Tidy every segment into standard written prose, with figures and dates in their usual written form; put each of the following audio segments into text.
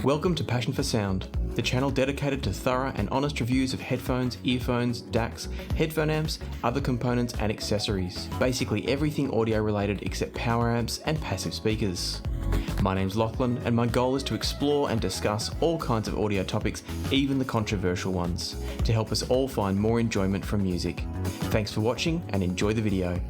Welcome to Passion for Sound, the channel dedicated to thorough and honest reviews of headphones, earphones, DACs, headphone amps, other components and accessories. Basically everything audio related except power amps and passive speakers. My name's Lachlan and my goal is to explore and discuss all kinds of audio topics, even the controversial ones, to help us all find more enjoyment from music. Thanks for watching and enjoy the video.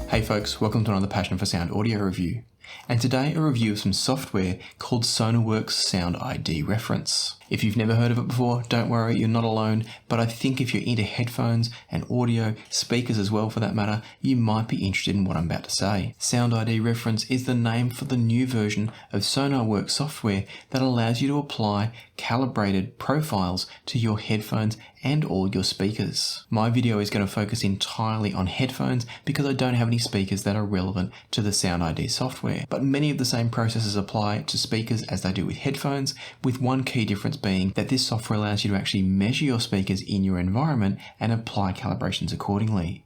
Hey folks, welcome to another Passion for Sound audio review. And today a review of some software called Sonarworks SoundID Reference. If you've never heard of it before, don't worry, you're not alone, but I think if you're into headphones and audio, speakers as well for that matter, you might be interested in what I'm about to say. SoundID Reference is the name for the new version of Sonarworks software that allows you to apply calibrated profiles to your headphones and all your speakers. My video is going to focus entirely on headphones because I don't have any speakers that are relevant to the SoundID software, but many of the same processes apply to speakers as they do with headphones, with one key difference being that this software allows you to actually measure your speakers in your environment and apply calibrations accordingly.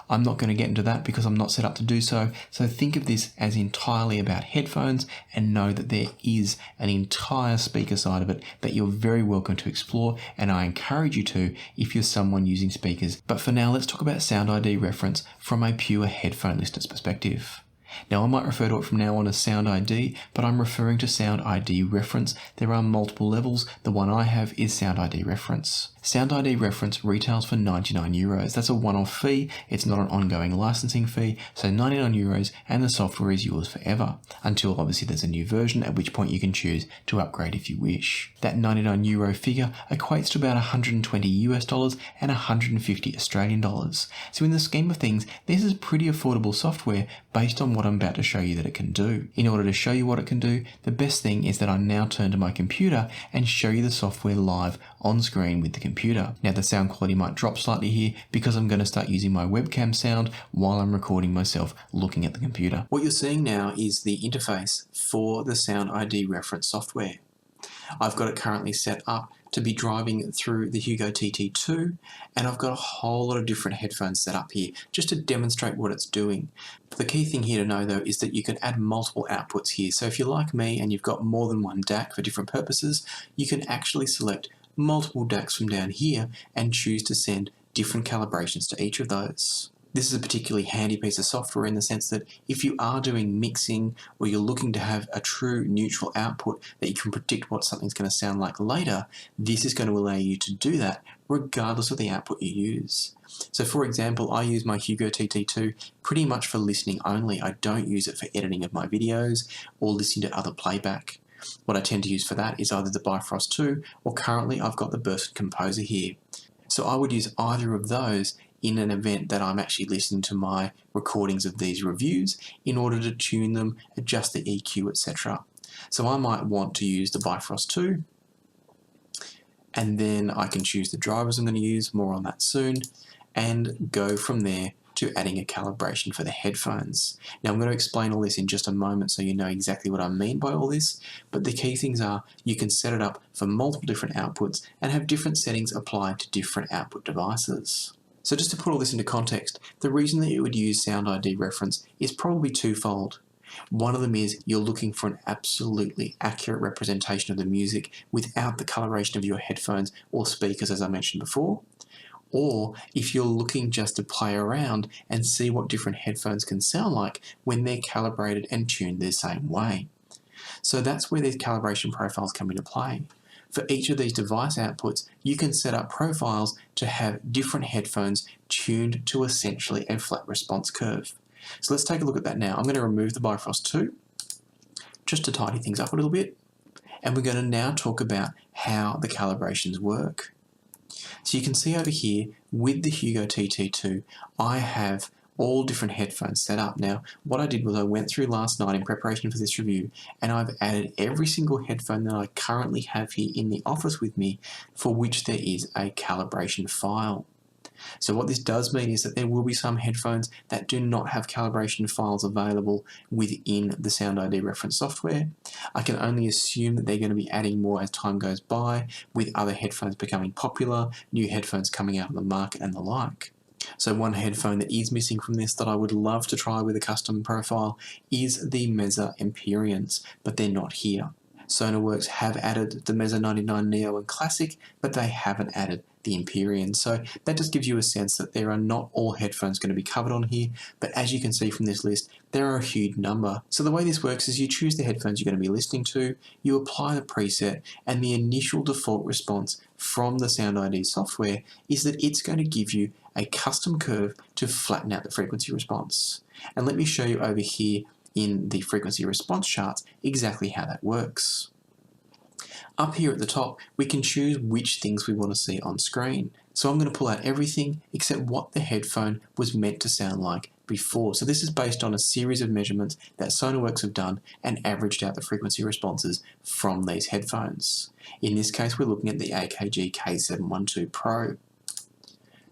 I'm not going to get into that because I'm not set up to do so, so think of this as entirely about headphones and know that there is an entire speaker side of it that you're very welcome to explore, and I encourage you to if you're someone using speakers. But for now, let's talk about SoundID Reference from a pure headphone listener's perspective. Now I might refer to it from now on as SoundID, but I'm referring to SoundID Reference. There are multiple levels. The one I have is SoundID Reference. SoundID Reference retails for €99. That's a one-off fee. It's not an ongoing licensing fee. So €99 and the software is yours forever, until obviously there's a new version, at which point you can choose to upgrade if you wish. That €99 figure equates to about $120 and 150 Australian dollars. So in the scheme of things, this is pretty affordable software based on what I'm about to show you that it can do. In order to show you what it can do, the best thing is that I now turn to my computer and show you the software live on screen with the computer. Now the sound quality might drop slightly here because I'm going to start using my webcam sound while I'm recording myself looking at the computer. What you're seeing now is the interface for the SoundID Reference software. I've got it currently set up to be driving through the Hugo TT2, and I've got a whole lot of different headphones set up here just to demonstrate what it's doing. The key thing here to know though is that you can add multiple outputs here. So if you're like me and you've got more than one DAC for different purposes, you can actually select multiple DACs from down here and choose to send different calibrations to each of those. This is a particularly handy piece of software in the sense that if you are doing mixing or you're looking to have a true neutral output that you can predict what something's going to sound like later, this is going to allow you to do that regardless of the output you use. So for example, I use my Hugo TT2 pretty much for listening only. I don't use it for editing of my videos or listening to other playback. What I tend to use for that is either the Bifrost 2 or currently I've got the Burst Composer here. So I would use either of those in an event that I'm actually listening to my recordings of these reviews in order to tune them, adjust the EQ, etc. So I might want to use the Bifrost 2, and then I can choose the drivers I'm going to use, more on that soon, and go from there to adding a calibration for the headphones. Now I'm going to explain all this in just a moment so you know exactly what I mean by all this, but the key things are you can set it up for multiple different outputs and have different settings applied to different output devices. So just to put all this into context, the reason that you would use SoundID Reference is probably twofold. One of them is you're looking for an absolutely accurate representation of the music without the coloration of your headphones or speakers, as I mentioned before. Or if you're looking just to play around and see what different headphones can sound like when they're calibrated and tuned the same way. So that's where these calibration profiles come into play. For each of these device outputs, you can set up profiles to have different headphones tuned to essentially a flat response curve. So let's take a look at that now. I'm going to remove the Bifrost 2 just to tidy things up a little bit, and we're going to now talk about how the calibrations work. So you can see over here with the Hugo TT2, I have all different headphones set up. Now, what I did was I went through last night in preparation for this review and I've added every single headphone that I currently have here in the office with me for which there is a calibration file. So what this does mean is that there will be some headphones that do not have calibration files available within the SoundID Reference software. I can only assume that they're going to be adding more as time goes by, with other headphones becoming popular, new headphones coming out on the market and the like. So one headphone that is missing from this that I would love to try with a custom profile is the Meza Empyreans, but they're not here. Sonarworks have added the Mezzo 99 Neo and Classic, but they haven't added the Empyrean. So that just gives you a sense that there are not all headphones going to be covered on here, but as you can see from this list, there are a huge number. So the way this works is you choose the headphones you're going to be listening to, you apply the preset, and the initial default response from the SoundID software is that it's going to give you a custom curve to flatten out the frequency response. And let me show you over here in the frequency response charts exactly how that works. Up here at the top, we can choose which things we want to see on screen. So I'm going to pull out everything except what the headphone was meant to sound like before. So this is based on a series of measurements that Sonarworks have done and averaged out the frequency responses from these headphones. In this case, we're looking at the AKG K712 Pro.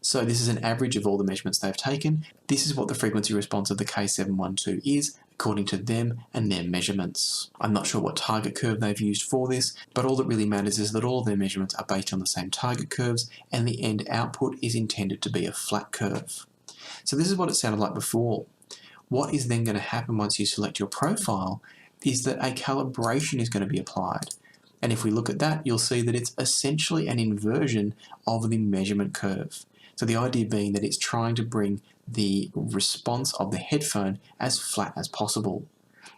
So this is an average of all the measurements they've taken. This is what the frequency response of the K712 is, according to them and their measurements. I'm not sure what target curve they've used for this, but all that really matters is that all of their measurements are based on the same target curves and the end output is intended to be a flat curve. So this is what it sounded like before. What is then going to happen once you select your profile is that a calibration is going to be applied. And if we look at that, you'll see that it's essentially an inversion of the measurement curve. So the idea being that it's trying to bring the response of the headphone as flat as possible.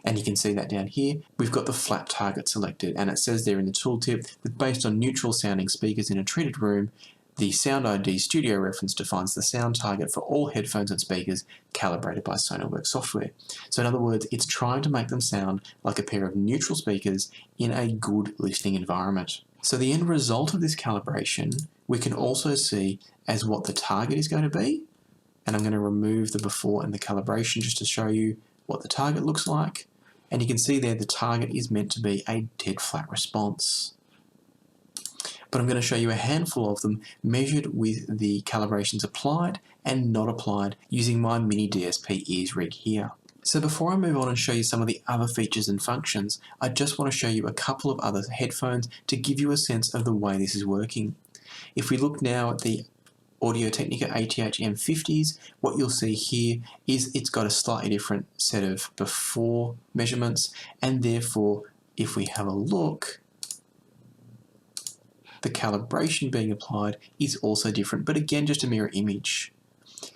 And you can see that down here, we've got the flat target selected, and it says there in the tooltip that based on neutral sounding speakers in a treated room, the SoundID Studio reference defines the sound target for all headphones and speakers calibrated by Sonarworks software. So in other words, it's trying to make them sound like a pair of neutral speakers in a good listening environment. So the end result of this calibration, we can also see as what the target is going to be. And I'm going to remove the before and the calibration just to show you what the target looks like. And you can see there the target is meant to be a dead flat response. But I'm going to show you a handful of them measured with the calibrations applied and not applied using my mini DSP ears rig here. So before I move on and show you some of the other features and functions, I just want to show you a couple of other headphones to give you a sense of the way this is working. If we look now at the Audio-Technica ATH M50s, what you'll see here is it's got a slightly different set of before measurements, and therefore if we have a look, the calibration being applied is also different, but again just a mirror image.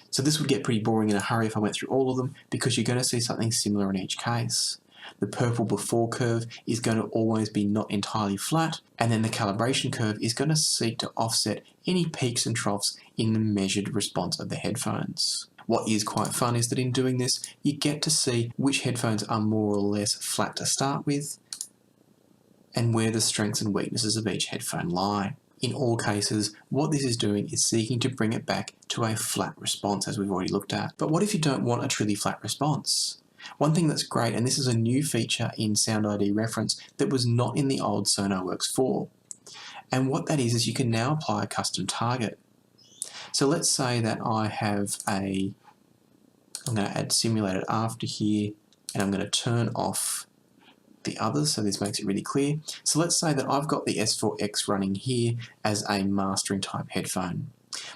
So this would get pretty boring in a hurry if I went through all of them, because you're going to see something similar in each case. The purple before curve is going to always be not entirely flat, and then the calibration curve is going to seek to offset any peaks and troughs in the measured response of the headphones. What is quite fun is that in doing this, you get to see which headphones are more or less flat to start with, and where the strengths and weaknesses of each headphone lie. In all cases, what this is doing is seeking to bring it back to a flat response, as we've already looked at. But what if you don't want a truly flat response? One thing that's great, and this is a new feature in SoundID reference that was not in the old Sonarworks 4. And what that is you can now apply a custom target. So let's say that I have I'm going to add simulated after here, and I'm going to turn off the others, so this makes it really clear. So let's say that I've got the S4X running here as a mastering type headphone.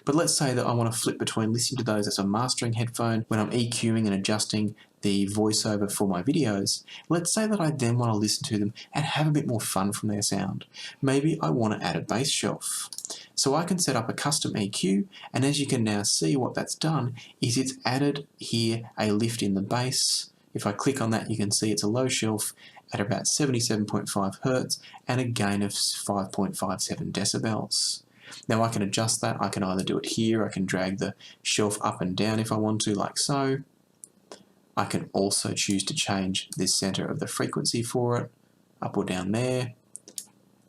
But let's say that I want to flip between listening to those as a mastering headphone when I'm EQing and adjusting the voiceover for my videos. Let's say that I then want to listen to them and have a bit more fun from their sound. Maybe I want to add a bass shelf. So I can set up a custom EQ, and as you can now see, what that's done is it's added here a lift in the bass. If I click on that, you can see it's a low shelf at about 77.5 Hertz and a gain of 5.57 decibels. Now I can adjust that. I can either do it here, I can drag the shelf up and down if I want to, like so. I can also choose to change the center of the frequency for it, up or down there.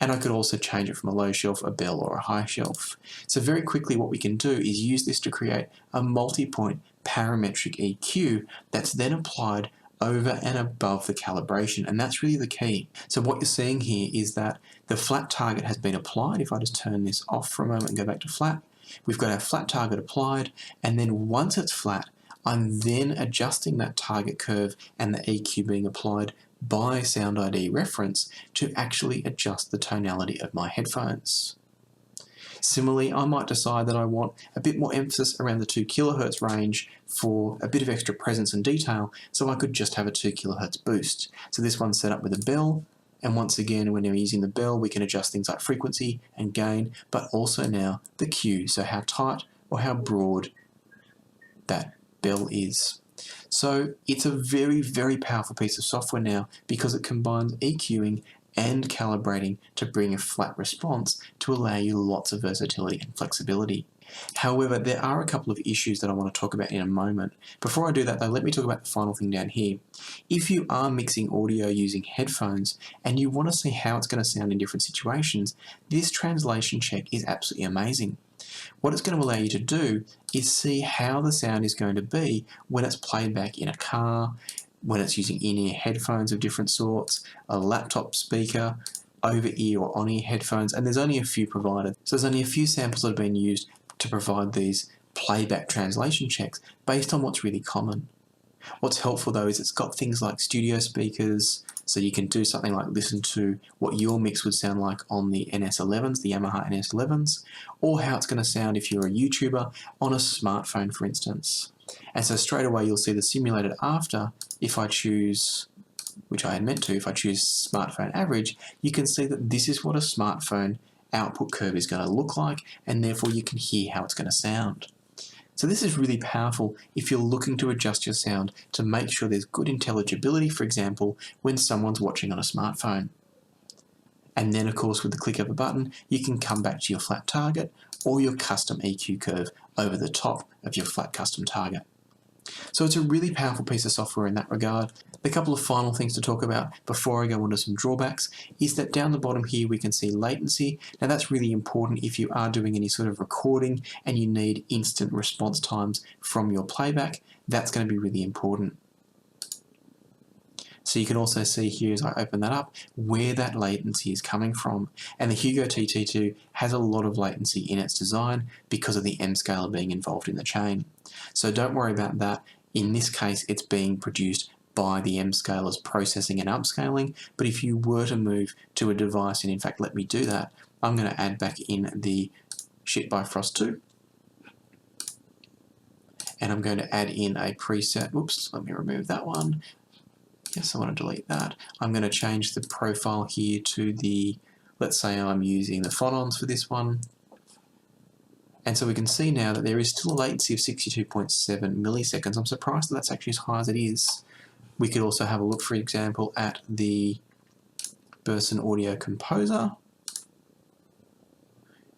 And I could also change it from a low shelf, a bell, or a high shelf. So very quickly what we can do is use this to create a multi-point parametric EQ that's then applied over and above the calibration, and that's really the key. So what you're seeing here is that the flat target has been applied. If I just turn this off for a moment and go back to flat, we've got our flat target applied, and then once it's flat, I'm then adjusting that target curve and the EQ being applied by SoundID reference to actually adjust the tonality of my headphones. Similarly, I might decide that I want a bit more emphasis around the 2 kHz range for a bit of extra presence and detail, so I could just have a 2 kHz boost. So this one's set up with a bell, And once again, when we're using the bell, we can adjust things like frequency and gain, but also now the cue, so how tight or how broad that bell is. So it's a very, very powerful piece of software now because it combines EQing and calibrating to bring a flat response to allow you lots of versatility and flexibility. However, there are a couple of issues that I want to talk about in a moment. Before I do that though, let me talk about the final thing down here. If you are mixing audio using headphones and you want to see how it's going to sound in different situations, this translation check is absolutely amazing. What it's going to allow you to do is see how the sound is going to be when it's played back in a car, when it's using in-ear headphones of different sorts, a laptop speaker, over-ear or on-ear headphones, and there's only a few provided. So there's only a few samples that have been used to provide these playback translation checks based on what's really common. What's helpful though is it's got things like studio speakers, so you can do something like listen to what your mix would sound like on the NS11s, the Yamaha NS11s, or how it's going to sound if you're a YouTuber on a smartphone, for instance. And so straight away you'll see the simulated after, if I choose, which I had meant to, if I choose smartphone average, you can see that this is what a smartphone output curve is going to look like, and therefore you can hear how it's going to sound. So this is really powerful if you're looking to adjust your sound to make sure there's good intelligibility, for example, when someone's watching on a smartphone. And then of course with the click of a button, you can come back to your flat target or your custom EQ curve over the top of your flat custom target. So it's a really powerful piece of software in that regard. The couple of final things to talk about before I go on to some drawbacks is that down the bottom here we can see latency. Now that's really important if you are doing any sort of recording and you need instant response times from your playback. That's going to be really important. So you can also see here as I open that up where that latency is coming from. And the Hugo TT2 has a lot of latency in its design because of the M scaler being involved in the chain. So don't worry about that. In this case, it's being produced by the M scalers processing and upscaling. But if you were to move to a device, and in fact let me do that, I'm going to add back in the Shit by Frost 2. And I'm going to add in a preset. Oops, let me remove that one. Yes, I want to delete that. I'm going to change the profile here to the, let's say I'm using the phonons for this one. And so we can see now that there is still a latency of 62.7 milliseconds. I'm surprised that that's actually as high as it is. We could also have a look, for example, at the Burson Audio Composer.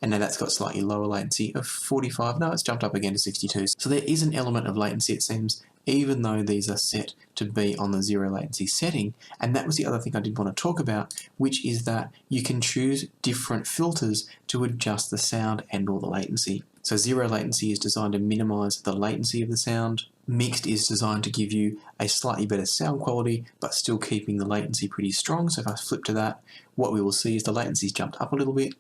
And now that's got slightly lower latency of 45. No, it's jumped up again to 62. So there is an element of latency, it seems, even though these are set to be on the zero latency setting. And that was the other thing I did want to talk about, which is that you can choose different filters to adjust the sound and or the latency. So zero latency is designed to minimize the latency of the sound. Mixed is designed to give you a slightly better sound quality, but still keeping the latency pretty strong. So if I flip to that, what we will see is the latency's jumped up a little bit.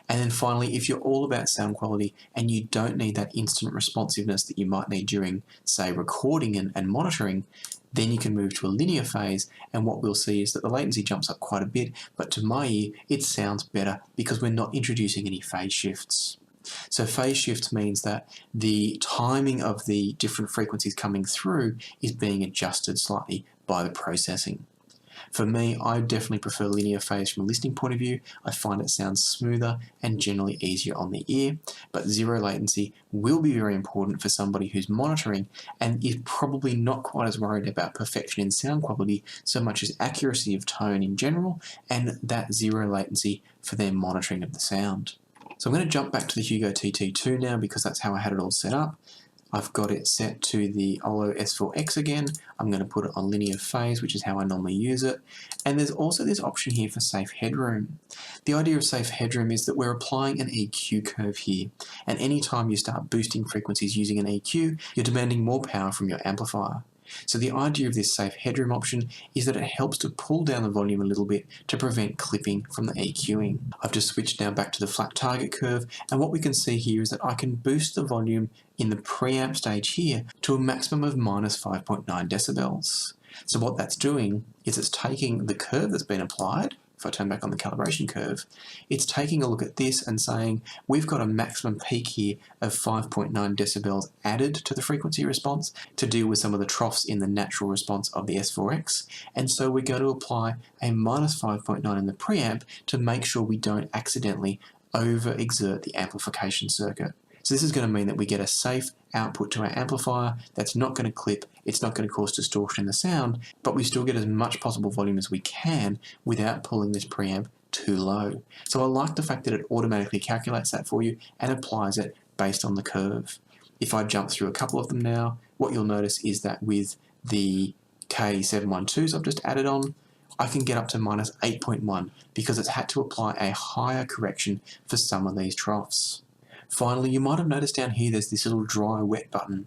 And then finally, if you're all about sound quality and you don't need that instant responsiveness that you might need during, say, recording and monitoring, then you can move to a linear phase, and what we'll see is that the latency jumps up quite a bit, but to my ear, it sounds better because we're not introducing any phase shifts. So phase shifts means that the timing of the different frequencies coming through is being adjusted slightly by the processing. For me, I definitely prefer linear phase from a listening point of view. I find it sounds smoother and generally easier on the ear, but zero latency will be very important for somebody who's monitoring and is probably not quite as worried about perfection in sound quality so much as accuracy of tone in general and that zero latency for their monitoring of the sound. So I'm going to jump back to the Hugo TT2 now because that's how I had it all set up. I've got it set to the Olo S4X again. I'm going to put it on linear phase, which is how I normally use it. And there's also this option here for safe headroom. The idea of safe headroom is that we're applying an EQ curve here. And anytime you start boosting frequencies using an EQ, you're demanding more power from your amplifier. So the idea of this safe headroom option is that it helps to pull down the volume a little bit to prevent clipping from the EQing. I've just switched now back to the flat target curve, and what we can see here is that I can boost the volume in the preamp stage here to a maximum of minus 5.9 decibels. So what that's doing is it's taking the curve that's been applied if I turn back on the calibration curve, it's taking a look at this and saying we've got a maximum peak here of 5.9 decibels added to the frequency response to deal with some of the troughs in the natural response of the S4X, and so we're going to apply a minus 5.9 in the preamp to make sure we don't accidentally overexert the amplification circuit. So this is going to mean that we get a safe output to our amplifier that's not going to clip, it's not going to cause distortion in the sound, but we still get as much possible volume as we can without pulling this preamp too low. So I like the fact that it automatically calculates that for you and applies it based on the curve. If I jump through a couple of them now, what you'll notice is that with the K712s I've just added on, I can get up to minus 8.1 because it's had to apply a higher correction for some of these troughs. Finally, you might have noticed down here there's this little dry wet button.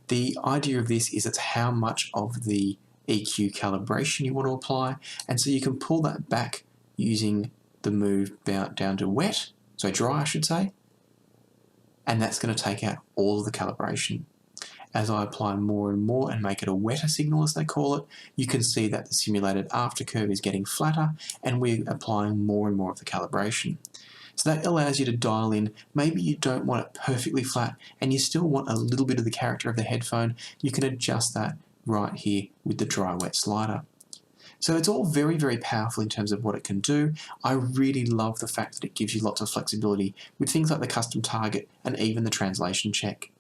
The idea of this is it's how much of the EQ calibration you want to apply, and so you can pull that back using the move down to wet, so dry I should say, and that's going to take out all of the calibration. As I apply more and more and make it a wetter signal as they call it, you can see that the simulated after curve is getting flatter and we're applying more and more of the calibration. So that allows you to dial in, maybe you don't want it perfectly flat and you still want a little bit of the character of the headphone, you can adjust that right here with the dry wet slider. So it's all very, very powerful in terms of what it can do. I really love the fact that it gives you lots of flexibility with things like the custom target and even the translation check.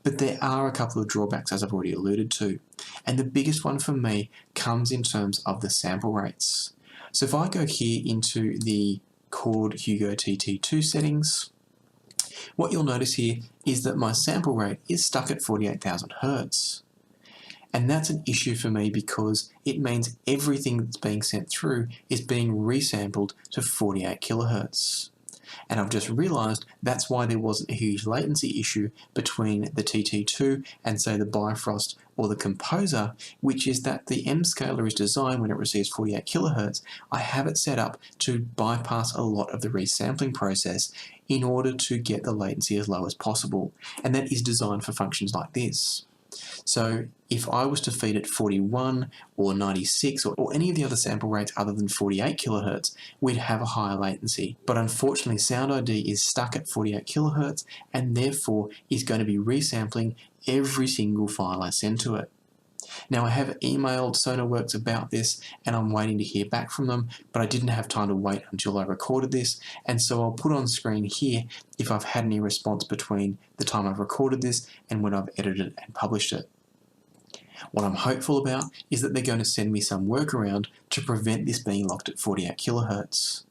But there are a couple of drawbacks, as I've already alluded to, and the biggest one for me comes in terms of the sample rates. So if I go here into the Chord Hugo TT2 settings, what you'll notice here is that my sample rate is stuck at 48,000 Hertz. And that's an issue for me because it means everything that's being sent through is being resampled to 48 kilohertz. And I've just realized that's why there wasn't a huge latency issue between the TT2 and say the Bifrost or the Composer, which is that the M scaler is designed when it receives 48 kilohertz. I have it set up to bypass a lot of the resampling process in order to get the latency as low as possible. And that is designed for functions like this. So if I was to feed it 41 or 96 or any of the other sample rates other than 48 kilohertz, we'd have a higher latency. But unfortunately, SoundID is stuck at 48 kilohertz and therefore is going to be resampling every single file I send to it. Now I have emailed Sonarworks about this and I'm waiting to hear back from them, but I didn't have time to wait until I recorded this, and so I'll put on screen here if I've had any response between the time I've recorded this and when I've edited and published it. What I'm hopeful about is that they're going to send me some workaround to prevent this being locked at 48 kilohertz.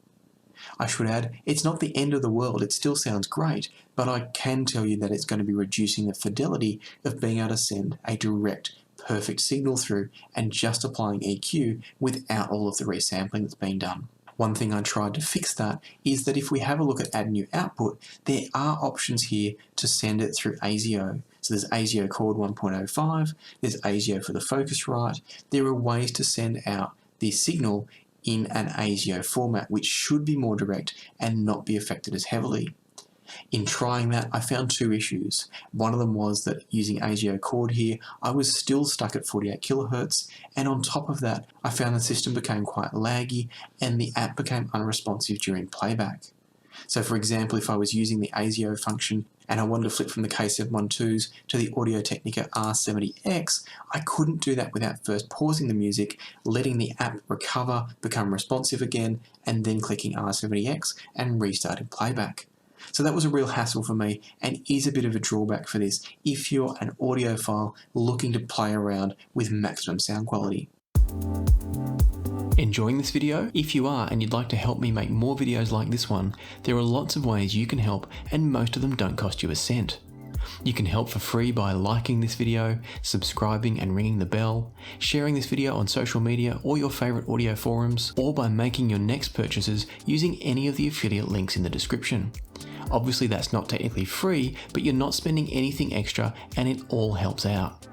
I should add, it's not the end of the world, it still sounds great, but I can tell you that it's going to be reducing the fidelity of being able to send a direct perfect signal through and just applying EQ without all of the resampling that's being done. One thing I tried to fix that is that if we have a look at add new output, there are options here to send it through ASIO. So there's ASIO Chord 1.05, there's ASIO for the Focusrite. There are ways to send out the signal in an ASIO format which should be more direct and not be affected as heavily. In trying that, I found two issues. One of them was that using ASIO Chord here, I was still stuck at 48 kilohertz, and on top of that, I found the system became quite laggy and the app became unresponsive during playback. So for example, if I was using the ASIO function and I wanted to flip from the K712s to the Audio-Technica R70X, I couldn't do that without first pausing the music, letting the app recover, become responsive again, and then clicking R70X and restarting playback. So that was a real hassle for me and is a bit of a drawback for this if you're an audiophile looking to play around with maximum sound quality. Enjoying this video? If you are and you'd like to help me make more videos like this one, there are lots of ways you can help and most of them don't cost you a cent. You can help for free by liking this video, subscribing and ringing the bell, sharing this video on social media or your favorite audio forums, or by making your next purchases using any of the affiliate links in the description. Obviously that's not technically free, but you're not spending anything extra and it all helps out.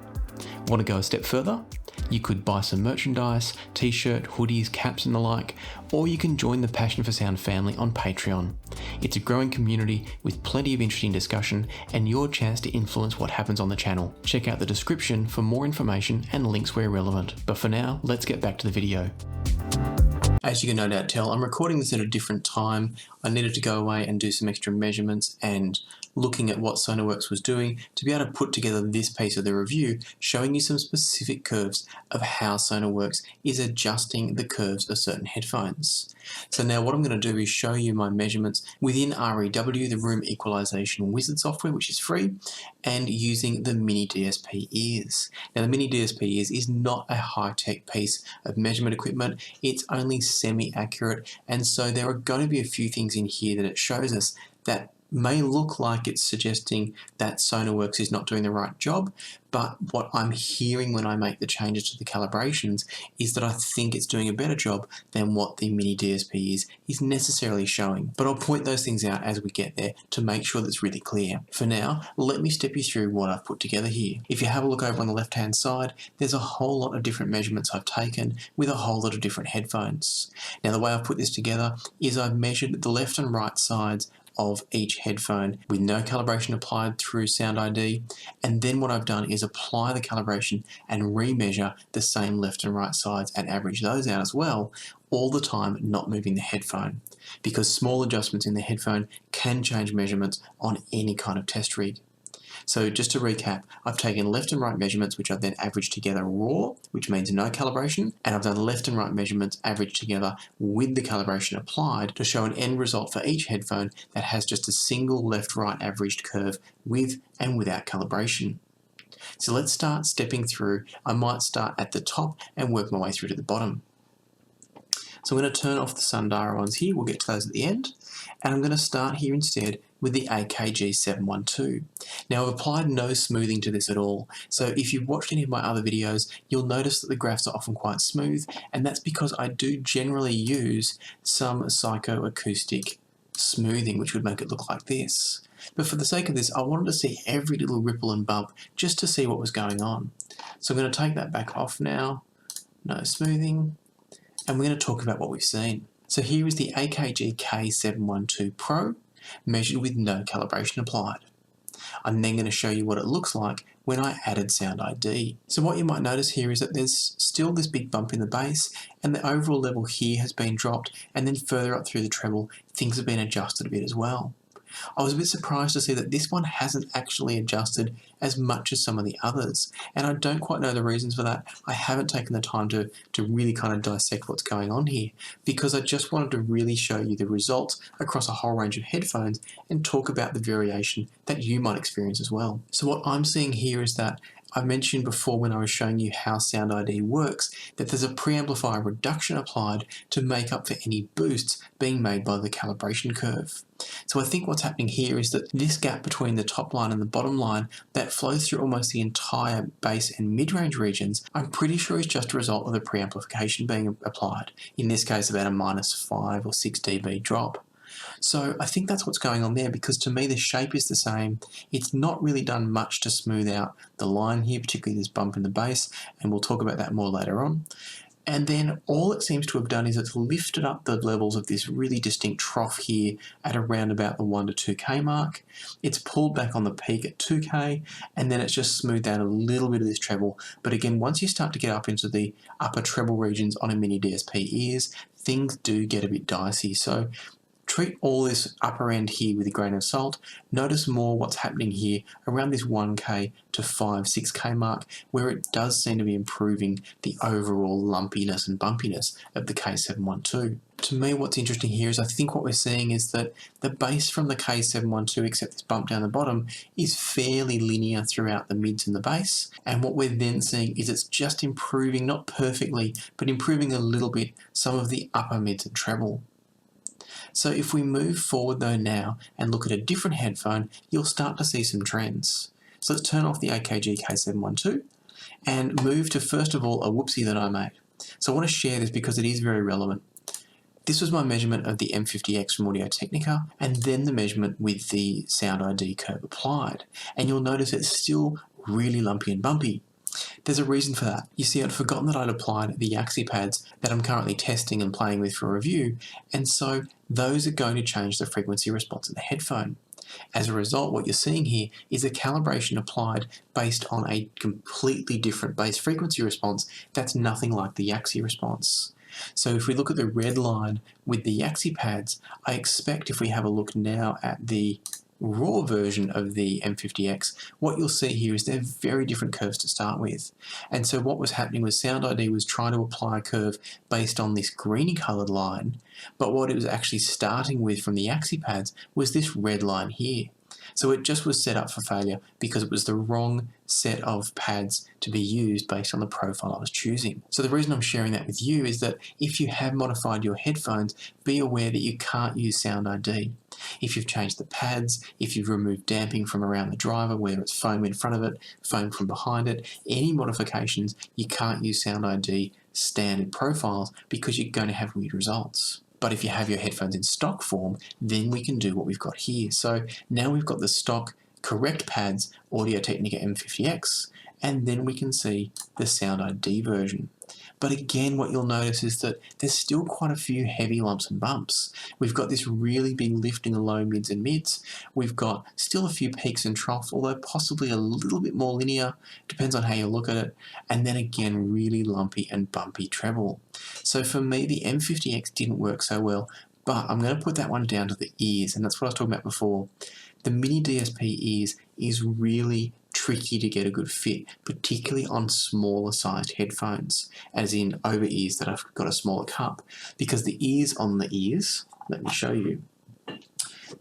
Want to go a step further? You could buy some merchandise, t-shirt, hoodies, caps and the like, or you can join the Passion for Sound family on Patreon. It's a growing community with plenty of interesting discussion and your chance to influence what happens on the channel. Check out the description for more information and links where relevant. But for now, let's get back to the video. As you can no doubt tell, I'm recording this at a different time. I needed to go away and do some extra measurements and looking at what Sonarworks was doing to be able to put together this piece of the review, showing you some specific curves of how Sonarworks is adjusting the curves of certain headphones. So now what I'm going to do is show you my measurements within REW, the Room Equalization Wizard software, which is free, and using the Mini DSP ears. Now the Mini DSP ears is not a high-tech piece of measurement equipment. It's only semi-accurate, and so there are going to be a few things in here that it shows us that may look like it's suggesting that Sonarworks is not doing the right job, but what I'm hearing when I make the changes to the calibrations is that I think it's doing a better job than what the Mini DSP is necessarily showing. But I'll point those things out as we get there to make sure that's really clear. For now, let me step you through what I've put together here. If you have a look over on the left-hand side, there's a whole lot of different measurements I've taken with a whole lot of different headphones. Now the way I've put this together is I've measured the left and right sides of each headphone with no calibration applied through SoundID, and then what I've done is apply the calibration and remeasure the same left and right sides and average those out as well, all the time not moving the headphone, because small adjustments in the headphone can change measurements on any kind of test rig. So just to recap, I've taken left and right measurements, which I've then averaged together raw, which means no calibration, and I've done left and right measurements averaged together with the calibration applied to show an end result for each headphone that has just a single left-right averaged curve with and without calibration. So let's start stepping through. I might start at the top and work my way through to the bottom. So I'm going to turn off the Sundara ones here, we'll get to those at the end, and I'm going to start here instead with the AKG 712. Now I've applied no smoothing to this at all, so if you've watched any of my other videos, you'll notice that the graphs are often quite smooth, and that's because I do generally use some psychoacoustic smoothing, which would make it look like this. But for the sake of this, I wanted to see every little ripple and bump just to see what was going on. So I'm going to take that back off now, no smoothing, and we're going to talk about what we've seen. So here is the AKG K712 Pro, measured with no calibration applied. I'm then going to show you what it looks like when I added SoundID. So what you might notice here is that there's still this big bump in the bass, and the overall level here has been dropped, and then further up through the treble, things have been adjusted a bit as well. I was a bit surprised to see that this one hasn't actually adjusted as much as some of the others, and I don't quite know the reasons for that. I haven't taken the time to really kind of dissect what's going on here, because I just wanted to really show you the results across a whole range of headphones and talk about the variation that you might experience as well. So what I'm seeing here is that I mentioned before when I was showing you how SoundID works that there's a preamplifier reduction applied to make up for any boosts being made by the calibration curve. So I think what's happening here is that this gap between the top line and the bottom line that flows through almost the entire bass and mid-range regions, I'm pretty sure is just a result of the preamplification being applied, in this case about a -5 or 6 dB drop. So I think that's what's going on there, because to me the shape is the same. It's not really done much to smooth out the line here, particularly this bump in the bass, and we'll talk about that more later on. And then all it seems to have done is it's lifted up the levels of this really distinct trough here at around about the 1 to 2K mark. It's pulled back on the peak at 2K, and then it's just smoothed out a little bit of this treble. But again, once you start to get up into the upper treble regions on a Mini DSP ears, things do get a bit dicey. So treat all this upper end here with a grain of salt. Notice more what's happening here around this 1K to 6K mark, where it does seem to be improving the overall lumpiness and bumpiness of the K712. To me, what's interesting here is I think what we're seeing is that the bass from the K712, except this bump down the bottom, is fairly linear throughout the mids and the bass. And what we're then seeing is it's just improving, not perfectly, but improving a little bit, some of the upper mids and treble. So if we move forward though now and look at a different headphone, you'll start to see some trends. So let's turn off the AKG K712 and move to, first of all, a whoopsie that I made. So I want to share this because it is very relevant. This was my measurement of the M50X from Audio-Technica, and then the measurement with the SoundID curve applied. And you'll notice it's still really lumpy and bumpy. There's a reason for that. You see, I'd forgotten that I'd applied the Yaxi pads that I'm currently testing and playing with for review, and so those are going to change the frequency response of the headphone. As a result, what you're seeing here is a calibration applied based on a completely different bass frequency response that's nothing like the Yaxi response. So if we look at the red line with the Yaxi pads, I expect if we have a look now at the raw version of the M50X, what you'll see here is they're very different curves to start with. And so what was happening was SoundID was trying to apply a curve based on this greeny coloured line, but what it was actually starting with from the Yaxi pads was this red line here. So it just was set up for failure because it was the wrong set of pads to be used based on the profile I was choosing. So the reason I'm sharing that with you is that if you have modified your headphones, be aware that you can't use SoundID. If you've changed the pads, if you've removed damping from around the driver, whether it's foam in front of it, foam from behind it, any modifications, you can't use SoundID standard profiles because you're going to have weird results. But if you have your headphones in stock form, then we can do what we've got here. So now we've got the stock correct pads, Audio-Technica M50X, and then we can see the SoundID version. But again, what you'll notice is that there's still quite a few heavy lumps and bumps. We've got this really big lift in the low, mids and mids. We've got still a few peaks and troughs, although possibly a little bit more linear, depends on how you look at it. And then again, really lumpy and bumpy treble. So for me, the M50X didn't work so well, but I'm going to put that one down to the ears, and that's what I was talking about before. The mini DSP ears is really tricky to get a good fit, particularly on smaller sized headphones, as in over ears that have got a smaller cup, because the ears on the ears, let me show you,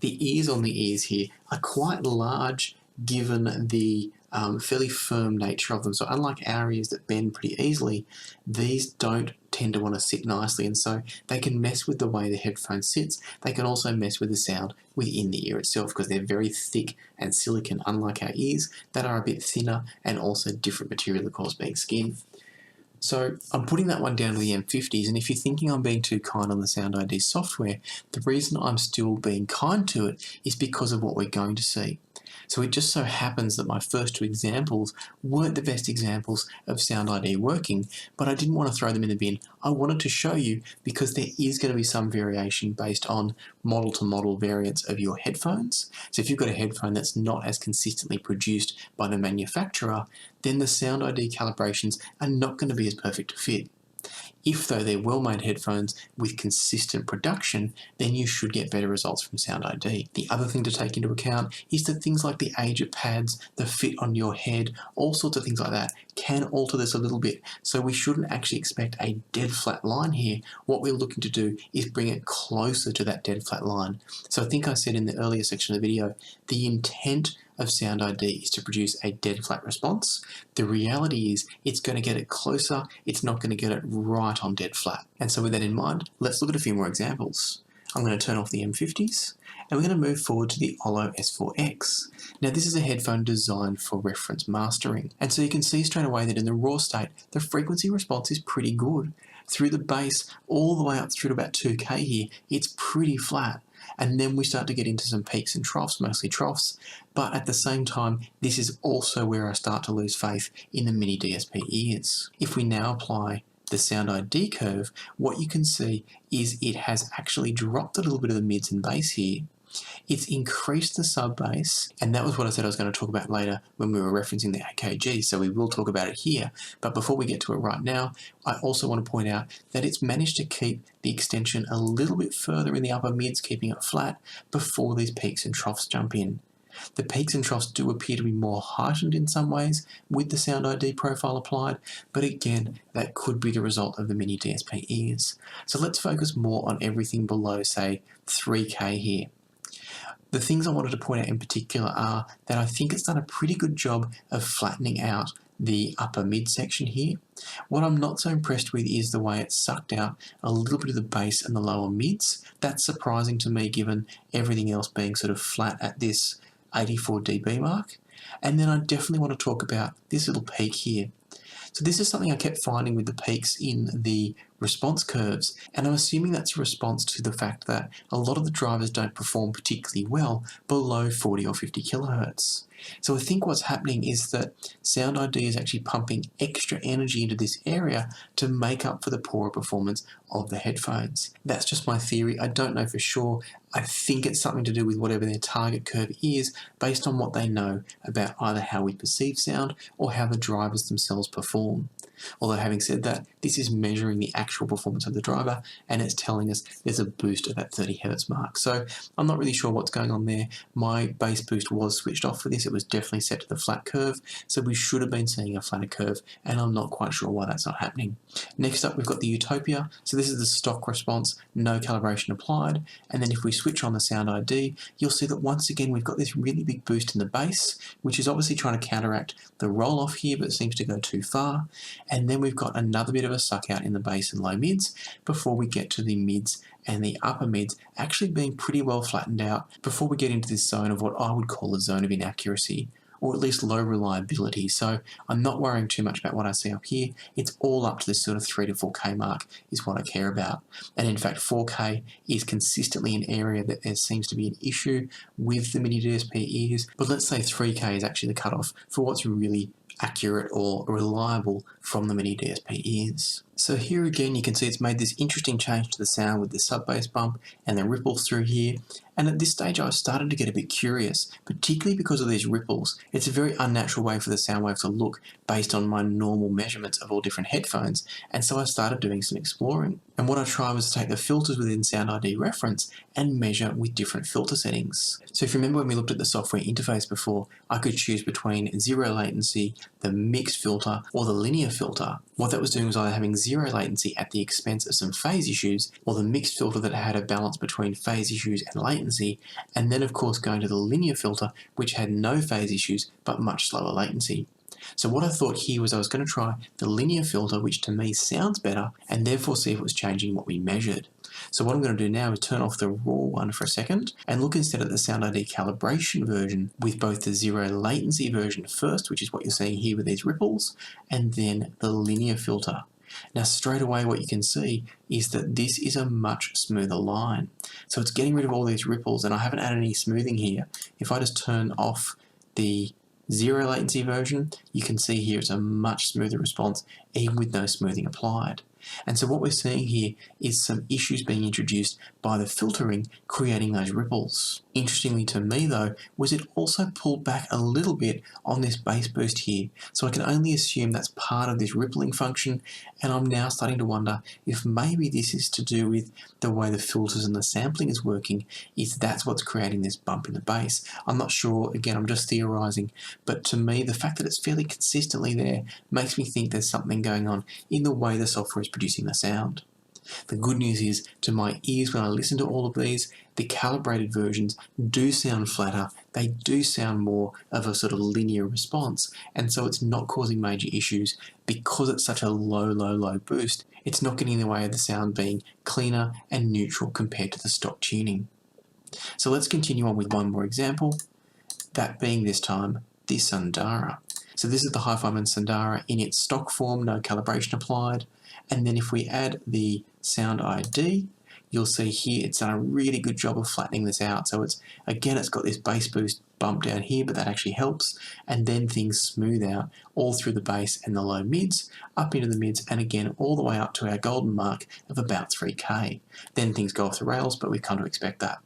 the ears on the ears here are quite large given the fairly firm nature of them. So unlike our ears that bend pretty easily, these don't tend to want to sit nicely, and so they can mess with the way the headphone sits. They can also mess with the sound within the ear itself because they're very thick and silicon, unlike our ears that are a bit thinner and also different material, of course, being skin. So I'm putting that one down to the M50s, and if you're thinking I'm being too kind on the SoundID software, the reason I'm still being kind to it is because of what we're going to see. So it just so happens that my first two examples weren't the best examples of SoundID working, but I didn't want to throw them in the bin. I wanted to show you because there is going to be some variation based on model to model variants of your headphones. So if you've got a headphone that's not as consistently produced by the manufacturer, then the SoundID calibrations are not going to be as perfect to fit. If, though, they're well-made headphones with consistent production, then you should get better results from SoundID. The other thing to take into account is that things like the age of pads, the fit on your head, all sorts of things like that can alter this a little bit. So we shouldn't actually expect a dead flat line here. What we're looking to do is bring it closer to that dead flat line. So I think I said in the earlier section of the video, the intent of SoundID is to produce a dead flat response. The reality is it's going to get it closer, it's not going to get it right on dead flat. And so with that in mind, let's look at a few more examples. I'm going to turn off the M50s and we're going to move forward to the Olo S4X. Now this is a headphone designed for reference mastering, and so you can see straight away that in the raw state the frequency response is pretty good. Through the bass all the way up through to about 2K here, it's pretty flat. And then we start to get into some peaks and troughs, mostly troughs, but at the same time, this is also where I start to lose faith in the mini DSP ears. If we now apply the SoundID curve, what you can see is it has actually dropped a little bit of the mids and bass here. It's increased the sub bass, and that was what I said I was going to talk about later when we were referencing the AKG, so we will talk about it here. But before we get to it right now, I also want to point out that it's managed to keep the extension a little bit further in the upper mids, keeping it flat before these peaks and troughs jump in. The peaks and troughs do appear to be more heightened in some ways with the SoundID profile applied, but again, that could be the result of the mini DSP ears. So let's focus more on everything below, say, 3K here. The things I wanted to point out in particular are that I think it's done a pretty good job of flattening out the upper mid section here. What I'm not so impressed with is the way it's sucked out a little bit of the bass and the lower mids. That's surprising to me given everything else being sort of flat at this 84 dB mark. And then I definitely want to talk about this little peak here. So this is something I kept finding with the peaks in the response curves, and I'm assuming that's a response to the fact that a lot of the drivers don't perform particularly well below 40 or 50 kilohertz. So I think what's happening is that SoundID is actually pumping extra energy into this area to make up for the poorer performance of the headphones. That's just my theory. I don't know for sure. I think it's something to do with whatever their target curve is based on what they know about either how we perceive sound or how the drivers themselves perform. Although having said that, this is measuring the actual performance of the driver, and it's telling us there's a boost at that 30 Hz mark. So I'm not really sure what's going on there. My bass boost was switched off for this. It was definitely set to the flat curve, so we should have been seeing a flatter curve, and I'm not quite sure why that's not happening. Next up, we've got the Utopia. So this is the stock response, no calibration applied, and then if we switch on the SoundID, you'll see that once again we've got this really big boost in the bass, which is obviously trying to counteract the roll-off here, but it seems to go too far. And then we've got another bit of a suck out in the bass and low mids before we get to the mids and the upper mids actually being pretty well flattened out before we get into this zone of what I would call a zone of inaccuracy, or at least low reliability. So I'm not worrying too much about what I see up here. It's all up to this sort of 3 to 4K mark is what I care about. And in fact, 4K is consistently an area that there seems to be an issue with the mini DSP ears, but let's say 3K is actually the cutoff for what's really accurate or reliable from the mini DSP ears. So here again you can see it's made this interesting change to the sound with the sub bass bump and the ripples through here, and at this stage I started to get a bit curious, particularly because of these ripples. It's a very unnatural way for the sound wave to look based on my normal measurements of all different headphones, and so I started doing some exploring. And what I tried was to take the filters within SoundID reference and measure with different filter settings. So if you remember when we looked at the software interface before, I could choose between zero latency, the mixed filter, or the linear filter. What that was doing was either having zero latency at the expense of some phase issues, or the mixed filter that had a balance between phase issues and latency, and then of course going to the linear filter, which had no phase issues but much slower latency. So what I thought here was I was going to try the linear filter, which to me sounds better, and therefore see if it was changing what we measured. So what I'm going to do now is turn off the raw one for a second and look instead at the SoundID calibration version with both the zero latency version first, which is what you're seeing here with these ripples, and then the linear filter. Now straight away what you can see is that this is a much smoother line. So it's getting rid of all these ripples, and I haven't added any smoothing here. If I just turn off the zero latency version, you can see here it's a much smoother response even with no smoothing applied. And so what we're seeing here is some issues being introduced by the filtering creating those ripples. Interestingly to me though, was it also pulled back a little bit on this bass boost here. So I can only assume that's part of this rippling function, and I'm now starting to wonder if maybe this is to do with the way the filters and the sampling is working, if that's what's creating this bump in the bass. I'm not sure, again I'm just theorizing, but to me the fact that it's fairly consistently there makes me think there's something going on in the way the software is producing the sound. The good news is, to my ears when I listen to all of these, the calibrated versions do sound flatter, they do sound more of a sort of linear response, and so it's not causing major issues because it's such a low boost. It's not getting in the way of the sound being cleaner and neutral compared to the stock tuning. So let's continue on with one more example, that being this time the Sundara. So this is the Hi-Fiman Sundara in its stock form, no calibration applied. And then if we add the SoundID, you'll see here it's done a really good job of flattening this out. So it's got this bass boost bump down here, but that actually helps. And then things smooth out all through the bass and the low mids, up into the mids, and again all the way up to our golden mark of about 3K. Then things go off the rails, but we've come to expect that.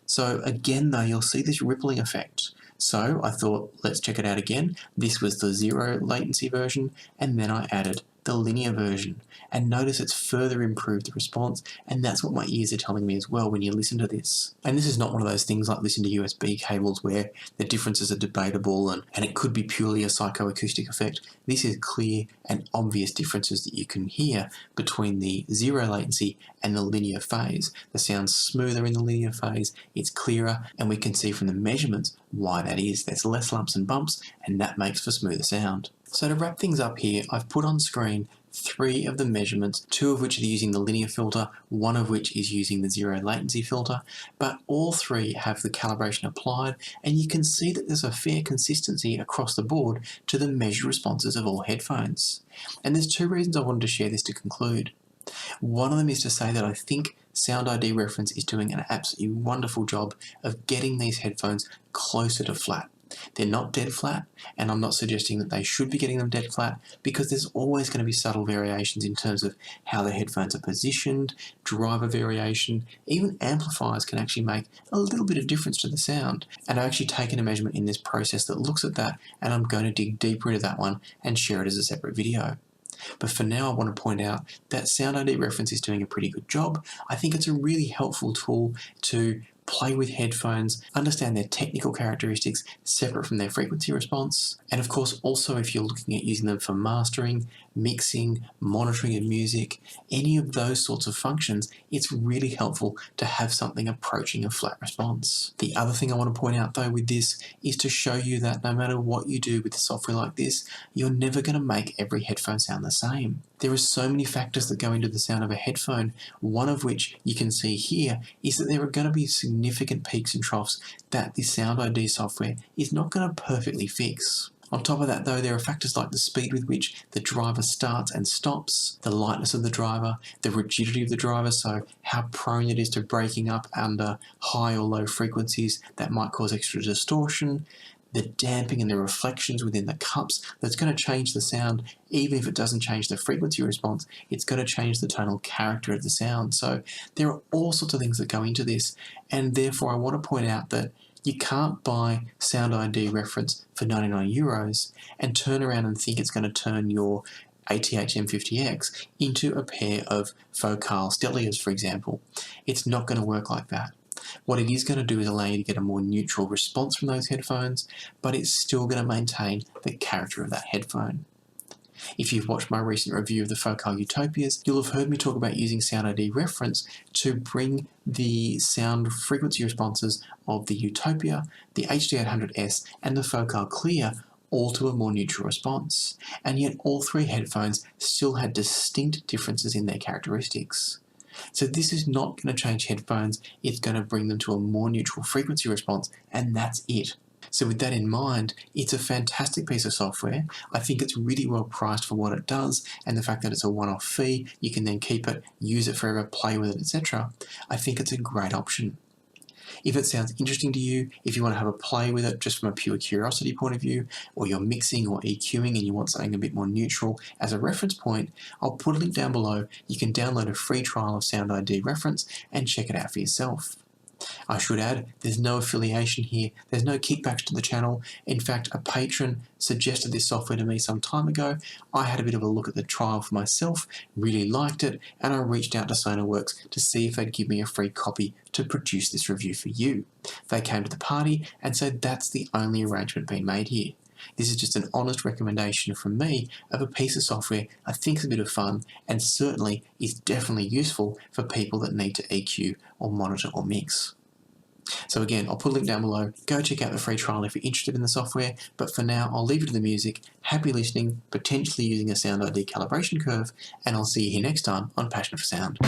So again though, you'll see this rippling effect. So I thought, let's check it out again. This was the zero latency version, and then I added the linear version, and notice it's further improved the response, and that's what my ears are telling me as well when you listen to this. And this is not one of those things like listening to USB cables where the differences are debatable and it could be purely a psychoacoustic effect. This is clear and obvious differences that you can hear between the zero latency and the linear phase. The sound's smoother in the linear phase, it's clearer, and we can see from the measurements why that is. There's less lumps and bumps, and that makes for smoother sound. So to wrap things up here, I've put on screen 3 of the measurements, 2 of which are using the linear filter, 1 of which is using the zero latency filter, but all 3 have the calibration applied, and you can see that there's a fair consistency across the board to the measured responses of all headphones. And there's 2 reasons I wanted to share this to conclude. One of them is to say that I think SoundID Reference is doing an absolutely wonderful job of getting these headphones closer to flat. They're not dead flat, and I'm not suggesting that they should be getting them dead flat, because there's always going to be subtle variations in terms of how the headphones are positioned, driver variation, even amplifiers can actually make a little bit of difference to the sound. And I've actually taken a measurement in this process that looks at that, and I'm going to dig deeper into that one and share it as a separate video. But for now, I want to point out that SoundID Reference is doing a pretty good job. I think it's a really helpful tool to play with headphones, understand their technical characteristics separate from their frequency response, and of course also if you're looking at using them for mastering, mixing, monitoring of music, any of those sorts of functions, it's really helpful to have something approaching a flat response. The other thing I want to point out though with this is to show you that no matter what you do with software like this, you're never going to make every headphone sound the same. There are so many factors that go into the sound of a headphone, one of which you can see here is that there are going to be significant peaks and troughs that the SoundID software is not going to perfectly fix. On top of that though, there are factors like the speed with which the driver starts and stops, the lightness of the driver, the rigidity of the driver, so how prone it is to breaking up under high or low frequencies that might cause extra distortion, the damping and the reflections within the cups that's going to change the sound. Even if it doesn't change the frequency response, it's going to change the tonal character of the sound. So there are all sorts of things that go into this, and therefore I want to point out that you can't buy SoundID Reference for €99 and turn around and think it's going to turn your ATH M50X into a pair of Focal Stellias, for example. It's not going to work like that. What it is going to do is allow you to get a more neutral response from those headphones, but it's still going to maintain the character of that headphone. If you've watched my recent review of the Focal Utopias, you'll have heard me talk about using SoundID Reference to bring the sound frequency responses of the Utopia, the HD800S and the Focal Clear all to a more neutral response. And yet all three headphones still had distinct differences in their characteristics. So this is not going to change headphones, it's going to bring them to a more neutral frequency response, and that's it. So with that in mind, it's a fantastic piece of software. I think it's really well priced for what it does, and the fact that it's a one-off fee, you can then keep it, use it forever, play with it, etc. I think it's a great option. If it sounds interesting to you, if you want to have a play with it just from a pure curiosity point of view, or you're mixing or EQing and you want something a bit more neutral as a reference point, I'll put a link down below. You can download a free trial of SoundID Reference and check it out for yourself. I should add, there's no affiliation here, there's no kickbacks to the channel. In fact, a patron suggested this software to me some time ago. I had a bit of a look at the trial for myself, really liked it, and I reached out to Sonarworks to see if they'd give me a free copy to produce this review for you. They came to the party, and so that's the only arrangement being made here. This is just an honest recommendation from me of a piece of software I think is a bit of fun and certainly is definitely useful for people that need to EQ or monitor or mix. So again, I'll put a link down below. Go check out the free trial if you're interested in the software, but for now I'll leave you to the music. Happy listening, potentially using a SoundID calibration curve, and I'll see you here next time on Passion for Sound.